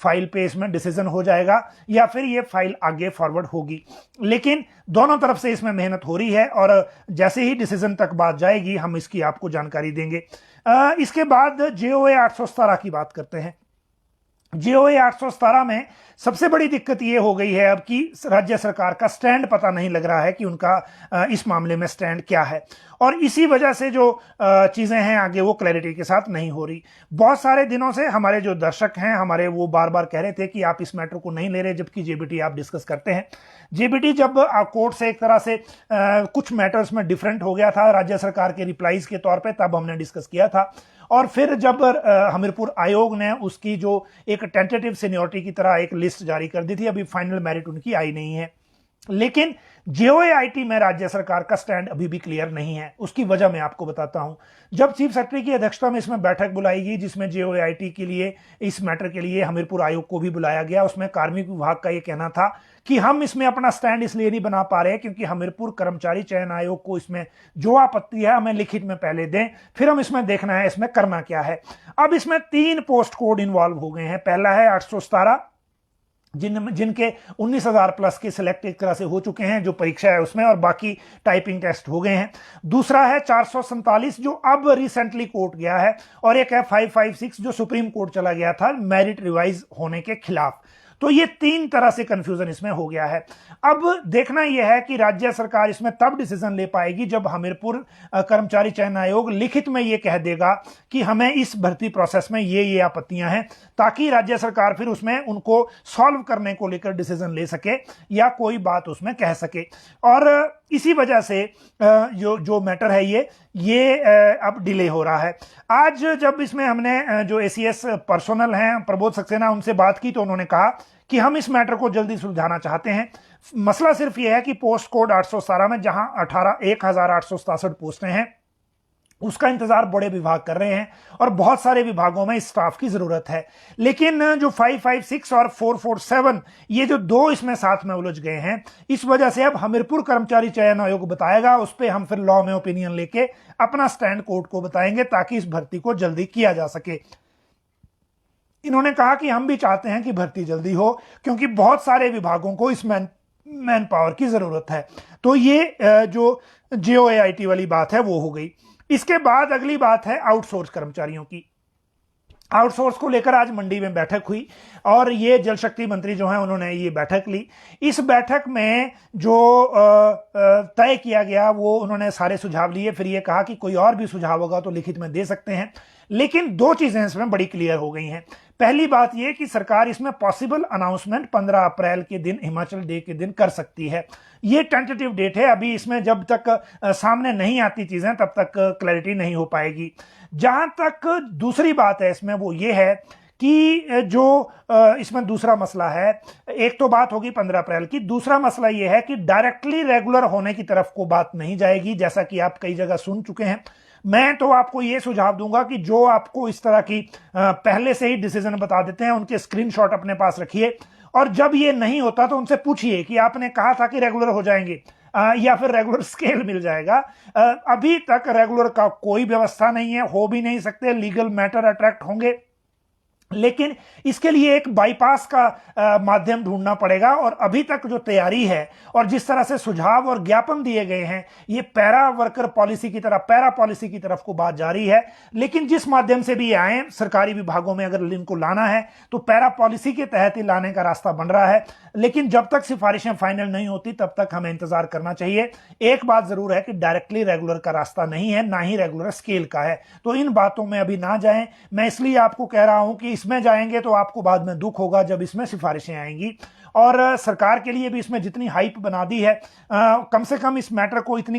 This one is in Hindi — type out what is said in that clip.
फाइल पे इसमें डिसीजन हो जाएगा या फिर ये फाइल आगे फॉरवर्ड होगी। लेकिन दोनों तरफ से इसमें मेहनत हो रही है और जैसे ही डिसीजन तक बात जाएगी हम इसकी आपको जानकारी देंगे। इसके बाद जेओए 817 की बात करते हैं। जेओए 817 में सबसे बड़ी दिक्कत यह हो गई है अब कि राज्य सरकार का स्टैंड पता नहीं लग रहा है कि उनका इस मामले में स्टैंड क्या है, और इसी वजह से जो चीजें हैं आगे वो क्लैरिटी के साथ नहीं हो रही। बहुत सारे दिनों से हमारे जो दर्शक हैं हमारे वो बार बार कह रहे थे कि आप इस मैटर को नहीं ले रहे, जबकि जेबीटी आप डिस्कस करते हैं। जेबीटी जब कोर्ट से एक तरह से कुछ मैटर्स में डिफरेंट हो गया था राज्य सरकार के रिप्लाईज के तौर पे, तब हमने डिस्कस किया था। और फिर जब हमीरपुर आयोग ने उसकी जो एक टेंटेटिव सीनियरिटी की तरह एक लिस्ट जारी कर दी थी, अभी फाइनल मेरिट उनकी आई नहीं है। लेकिन जेओएआईटी में राज्य सरकार का स्टैंड अभी भी क्लियर नहीं है। उसकी वजह मैं आपको बताता हूं। जब चीफ सेक्रेटरी की अध्यक्षता में इसमें बैठक बुलाई गई जिसमें जेओएआईटी के लिए इस मैटर के लिए हमीरपुर आयोग को भी बुलाया गया, उसमें कार्मिक विभाग का यह कहना था कि हम इसमें अपना स्टैंड इसलिए नहीं बना पा रहे क्योंकि हमीरपुर कर्मचारी चयन आयोग को इसमें जो आपत्ति है हमें लिखित में पहले दें, फिर हम इसमें देखना है इसमें करना क्या है। अब इसमें 3 पोस्ट कोड इन्वॉल्व हो गए हैं। पहला है 817 जिनके 19,000 प्लस के सिलेक्ट एक तरह से हो चुके हैं जो परीक्षा है उसमें, और बाकी टाइपिंग टेस्ट हो गए हैं। दूसरा है 447 जो अब रिसेंटली कोर्ट गया है, और एक है 556 जो सुप्रीम कोर्ट चला गया था मेरिट रिवाइज होने के खिलाफ। तो ये 3 तरह से कंफ्यूजन इसमें हो गया है। अब देखना यह है कि राज्य सरकार इसमें तब डिसीजन ले पाएगी जब हमीरपुर कर्मचारी चयन आयोग लिखित में यह कह देगा कि हमें इस भर्ती प्रोसेस में ये आपत्तियां हैं, ताकि राज्य सरकार फिर उसमें उनको सॉल्व करने को लेकर डिसीजन ले सके या कोई बात उसमें कह सके। और इसी वजह से जो मैटर है ये अब डिले हो रहा है। आज जब इसमें हमने जो एसीएस पर्सोनल हैं प्रबोध सक्सेना उनसे बात की तो उन्होंने कहा कि हम इस मैटर को जल्दी सुलझाना चाहते हैं। मसला सिर्फ यह है कि पोस्ट कोड 817 में जहां 18,867 पोस्टें हैं उसका इंतजार बड़े विभाग कर रहे हैं और बहुत सारे विभागों में स्टाफ की जरूरत है। लेकिन जो 556 और 447 ये जो 2 इसमें साथ में उलझ गए हैं, इस वजह से अब हमीरपुर कर्मचारी चयन आयोग बताएगा, उस पर हम फिर लॉ में ओपिनियन लेके अपना स्टैंड कोर्ट को बताएंगे ताकि इस भर्ती को जल्दी किया जा सके। इन्होंने कहा कि हम भी चाहते हैं कि भर्ती जल्दी हो क्योंकि बहुत सारे विभागों को इस मैन पावर की जरूरत है। तो ये जो जेओएआईटी वाली बात है वो हो गई। इसके बाद अगली बात है आउटसोर्स कर्मचारियों की। आउटसोर्स को लेकर आज मंडी में बैठक हुई और ये जल शक्ति मंत्री जो हैं उन्होंने ये बैठक ली। इस बैठक में जो तय किया गया वो उन्होंने सारे सुझाव लिए, फिर ये कहा कि कोई और भी सुझाव होगा तो लिखित में दे सकते हैं। लेकिन 2 चीजें इसमें बड़ी क्लियर हो गई हैं। पहली बात यह कि सरकार इसमें पॉसिबल अनाउंसमेंट 15 अप्रैल के दिन हिमाचल डे के दिन कर सकती है। ये टेंटेटिव डेट है, अभी इसमें जब तक सामने नहीं आती चीजें तब तक क्लैरिटी नहीं हो पाएगी। जहां तक दूसरी बात है इसमें वो ये है कि जो इसमें दूसरा मसला है, एक तो बात होगी 15 अप्रैल की, दूसरा मसला यह है कि डायरेक्टली रेगुलर होने की तरफ को बात नहीं जाएगी जैसा कि आप कई जगह सुन चुके हैं। मैं तो आपको यह सुझाव दूंगा कि जो आपको इस तरह की पहले से ही डिसीजन बता देते हैं उनके स्क्रीनशॉट अपने पास रखिए, और जब ये नहीं होता तो उनसे पूछिए कि आपने कहा था कि रेगुलर हो जाएंगे या फिर रेगुलर स्केल मिल जाएगा। अभी तक रेगुलर का कोई व्यवस्था नहीं है, हो भी नहीं सकते, लीगल मैटर अट्रैक्ट होंगे, लेकिन इसके लिए एक बाईपास का माध्यम ढूंढना पड़ेगा। और अभी तक जो तैयारी है और जिस तरह से सुझाव और ज्ञापन दिए गए हैं ये पैरा वर्कर पॉलिसी की तरफ, पैरा पॉलिसी की तरफ को बात जारी है। लेकिन जिस माध्यम से भी आए सरकारी विभागों में अगर इनको लाना है तो पैरा पॉलिसी के तहत ही लाने का रास्ता बन रहा है। लेकिन जब तक सिफारिशें फाइनल नहीं होती तब तक हमें इंतजार करना चाहिए। एक बात जरूर है कि डायरेक्टली रेगुलर का रास्ता नहीं है, ना ही रेगुलर स्केल का है, तो इन बातों में अभी ना जाएं। मैं इसलिए आपको कह रहा हूं कि इसमें जाएंगे तो आपको बाद में दुख होगा जब इसमें सिफारिशें आएंगी। और सरकार के लिए भी इसमें जितनी हाइप बना दी है, कम से कम इस मैटर को इतनी